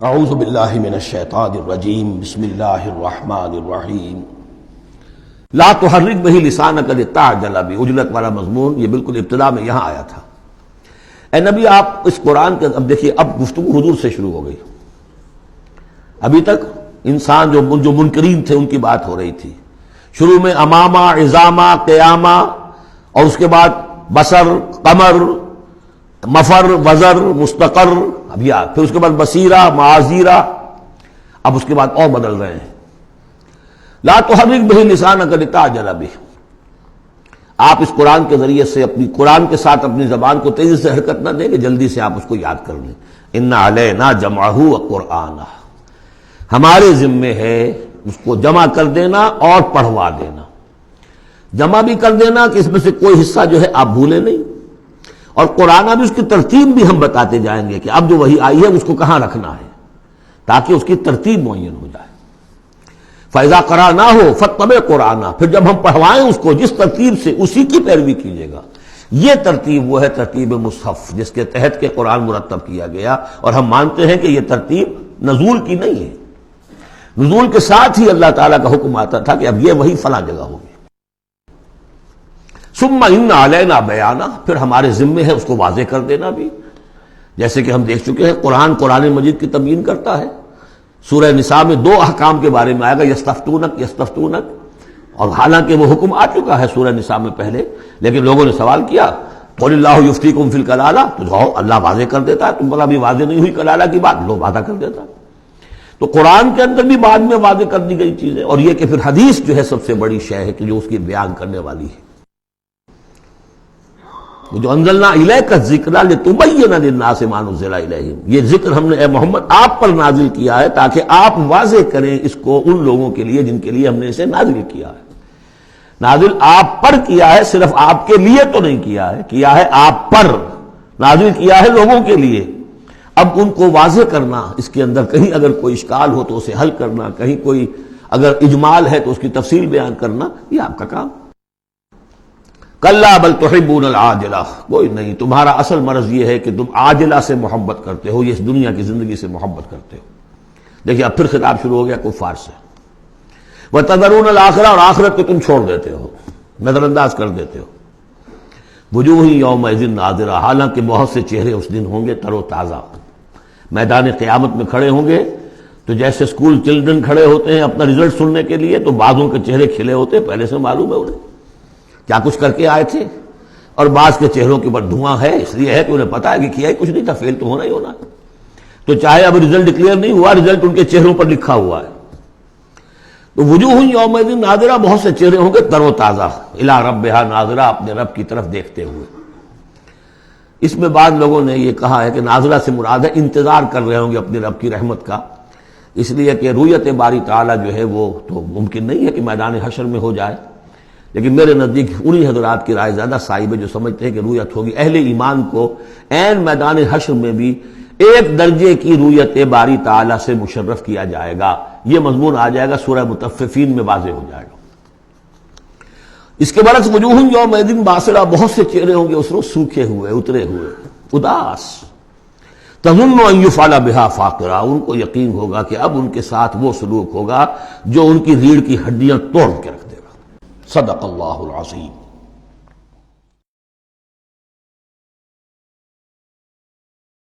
اعوذ باللہ من الشیطان الرجیم بسم اللہ الرحمن الرحیم لا تحرک بہ لسانک لتعجل بہ، عجلت والا مضمون یہ بالکل ابتدا میں یہاں آیا تھا۔ اے نبی آپ اس قرآن کے اب دیکھیے، اب گفتگو حضور سے شروع ہو گئی۔ ابھی تک انسان جو منکرین تھے ان کی بات ہو رہی تھی، شروع میں امامہ، عظامہ، قیامہ، اور اس کے بعد بصر، قمر، مفر، وزر، مستقر، اب یاد، پھر اس کے بعد بصیرہ، معاذیرہ، اب اس کے بعد اور بدل رہے ہیں۔ لا تحرک بہ لسانک لتعجل بہ، آپ اس قرآن کے ذریعے سے اپنی قرآن کے ساتھ اپنی زبان کو تیزی سے حرکت نہ دیں کہ جلدی سے آپ اس کو یاد کر لیں۔ ان علینا جمعہ وقرآنہ، ہمارے ذمے ہے اس کو جمع کر دینا اور پڑھوا دینا۔ جمع بھی کر دینا کہ اس میں سے کوئی حصہ جو ہے آپ بھولے نہیں، اور قرآن بھی اس کی ترتیب بھی ہم بتاتے جائیں گے کہ اب جو وہی آئی ہے اس کو کہاں رکھنا ہے، تاکہ اس کی ترتیب معین ہو جائے۔ فَإِذَا قَرَأْنَاهُ فَاتَّبِعْ قُرْآنَهُ، پھر جب ہم پڑھوائیں اس کو جس ترتیب سے، اسی کی پیروی کیجیے گا۔ یہ ترتیب وہ ہے ترتیب مصحف جس کے تحت کے قرآن مرتب کیا گیا، اور ہم مانتے ہیں کہ یہ ترتیب نزول کی نہیں ہے۔ نزول کے ساتھ ہی اللہ تعالیٰ کا حکم آتا تھا کہ اب یہ وہی فلاں جگہ ہوگی۔ ثم ان علینا بیانہ، پھر ہمارے ذمے ہے اس کو واضح کر دینا بھی، جیسے کہ ہم دیکھ چکے ہیں قرآن مجید کی تبیین کرتا ہے۔ سورہ نساء میں دو احکام کے بارے میں آئے گا، یستفتونک، اور حالانکہ وہ حکم آ چکا ہے سورہ نساء میں پہلے، لیکن لوگوں نے سوال کیا قل اللہ یفتیکم فی الکلالہ، تو جاؤ اللہ واضح کر دیتا ہے، تم پر ابھی واضح نہیں ہوئی کلالہ کی بات، لو واضح کر دیتا ہے۔ تو قرآن کے اندر بھی بعد میں واضح کر دی گئی چیزیں، اور یہ کہ پھر حدیث جو ہے سب سے بڑی شے ہے کہ جو اس کی بیان کرنے والی ہے۔ جو انزلنا الیک الذکر لتبین للناس ما نزل الیہم، یہ ذکر ہم نے اے محمد آپ پر نازل کیا ہے تاکہ آپ واضح کریں اس کو ان لوگوں کے لیے جن کے لیے ہم نے اسے نازل کیا ہے۔ نازل آپ پر کیا ہے، صرف آپ کے لیے تو نہیں کیا ہے آپ پر، نازل کیا ہے لوگوں کے لیے۔ اب ان کو واضح کرنا، اس کے اندر کہیں اگر کوئی اشکال ہو تو اسے حل کرنا، کہیں کوئی اگر اجمال ہے تو اس کی تفصیل بیان کرنا، یہ آپ کا کام۔ کلا بل تحبون العاجلہ، کوئی نہیں، تمہارا اصل مرض یہ ہے کہ تم عاجلہ سے محبت کرتے ہو، یہ اس دنیا کی زندگی سے محبت کرتے ہو۔ دیکھیے اب پھر خطاب شروع ہو گیا کفار سے۔ وتذرون الآخرہ، اور آخرت کو تم چھوڑ دیتے ہو، نظر انداز کر دیتے ہو۔ وجوہ یومئذ ناظرہ، حالانکہ بہت سے چہرے اس دن ہوں گے تر و تازہ، میدان قیامت میں کھڑے ہوں گے تو جیسے اسکول چلڈرن کھڑے ہوتے ہیں اپنا رزلٹ سننے کے لیے، تو بعضوں کے چہرے کھلے ہوتے ہیں، پہلے سے معلوم ہے انہیں کیا کچھ کر کے آئے تھے، اور بعض کے چہروں کے اوپر دھواں ہے، اس لیے ہے کہ انہیں پتا ہے کہ کیا ہی کچھ نہیں تھا، فیل تو ہونا ہی ہونا ہے۔ تو چاہے اب رزلٹ ڈکلیئر نہیں ہوا، رزلٹ ان کے چہروں پر لکھا ہوا ہے۔ تو وجوہ یومئذ ناظرہ، بہت سے چہرے ہوں گے تر و تازہ، الی ربہا ناظرہ، اپنے رب کی طرف دیکھتے ہوئے۔ اس میں بعض لوگوں نے یہ کہا ہے کہ ناظرہ سے مراد ہے انتظار کر رہے ہوں گے اپنے رب کی رحمت کا، اس لیے کہ رؤیت باری تعالیٰ جو ہے وہ تو ممکن نہیں ہے کہ میدان حشر میں ہو جائے، لیکن میرے نزدیک انہی حضرات کی رائے زیادہ صائب ہے جو سمجھتے ہیں کہ رؤیت ہوگی۔ اہل ایمان کو عین میدان حشر میں بھی ایک درجے کی رؤیت باری تعالیٰ سے مشرف کیا جائے گا۔ یہ مضمون آ جائے گا سورہ مطففین میں، واضح ہو جائے گا۔ اس کے برعکس وجوہ یومئذ باسرہ، بہت سے چہرے ہوں گے اس روز سوکھے ہوئے، اترے ہوئے، اداس۔ تظن ان یفعل بہا فاقرہ، ان کو یقین ہوگا کہ اب ان کے ساتھ وہ سلوک ہوگا جو ان کی ریڑھ کی ہڈیاں توڑ کے رکھ دے گا۔ صدق اللہ العظیم۔